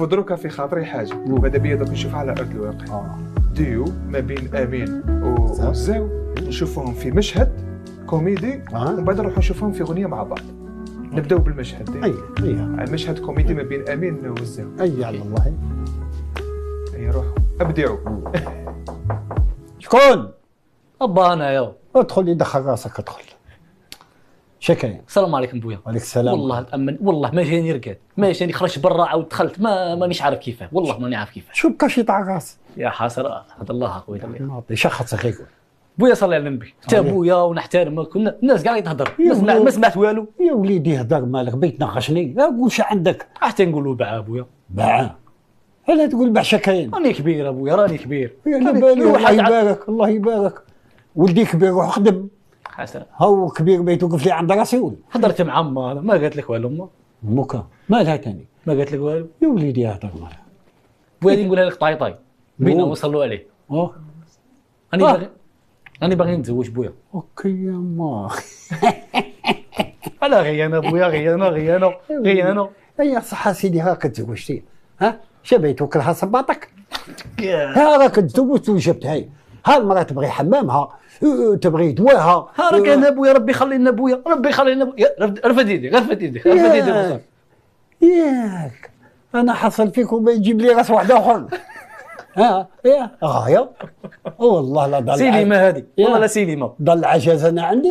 ودروكا في خاطري حاجه ماذا بيا دوك نشوفها على ارض الواقع. ديو ما بين امين وزاو نشوفوهم في مشهد كوميدي ومن بعد نروحوا نشوفوهم في اغنيه مع بعض. نبداو بالمشهد اي مشهد كوميدي ما بين امين وزاو. اي على الله. اي روحوا ابدعوا. شكون؟ ابا انا يا ادخل يدخل راسك ادخل. شكاين. السلام عليكم بويا. وعليك السلام. والله الامن والله ما جاني رقاد، ما جاني خرجت برا عاود دخلت مانيش عارف كيفاه، والله ماني عارف كيفاه. شو بقى شي تاع راس؟ يا حسره هذا الله اخويا الله. شخص غير بويا صلي على النبي، انت بويا ونحترمك الناس كاع تهضر، ما سمعت والو. يا وليدي هضر مالك بيت ناقشني، قول شي عندك. حتى نقولوا باع بويا. باع؟ لا تقول باع شكاين. راني كبير ابويا راني كبير. يا بالي الله يبارك الله يبارك. ولدي كبير روح خدم. حسن هو كبير بيت وقف لي عند راسي ولد. هضرت مع امه ما قالت لك والو امه؟ امك مالها تاني؟ ما قالت لك والو؟ يا وليدي هضر مالها. بويا نقولها لك طاي بينا وصلوا عليه. راني باغي نتزوج بويا. اوكي يا ما. انا غي انا بويا غي انا. اي صح سيدي هاك تزوجتي ها شبيت وكلها صباطك. ها راك تزوجت وجبت هاي المراه تبغي حمامها تبغي دواها. ها راك انا بويا ربي يخلينا بويا ربي يخلينا بويا. رفد يديك رفد يديك رفد يديك. ياك انا حصل فيك وما يجيب لي راس واحد اخر. ها يا غايه والله لا ضل سيليمه هذه والله لا سيليمه ضل عجز انا عندي.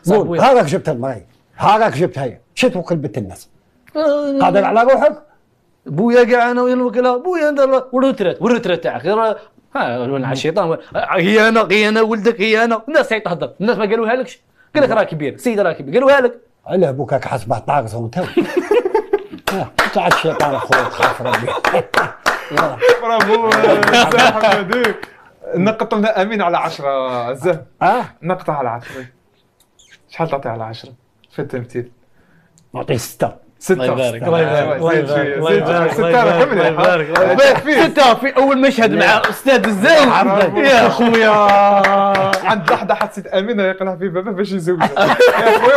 قول ها راك جبت المراي ها راك جبت هي شت وكل بنت الناس قادر على روحك بويا كاع انا ويا الوكلاء بويا ندير والروترات تاعك ها الشيطان هي انا ولدك هي انا الناس تهضر الناس ما قالوها لكش قال لك راه كبير سيد راه كبير قالوها لك علاه بوكاك حسب طاقس وانت تاع الشيطان اخويا تخاف ربي. برافو محمد. نقط لنا امين على 10 زه. نقطه على 10. شحال تعطي على 10 في التمثيل؟ نعطيه 6. 6 الله يبارك الله يبارك الله يبارك 6 في اول مشهد مع استاذ الزين يا خويا. عند لحظه حسيت امين يقلع في بابه باش يزوجها.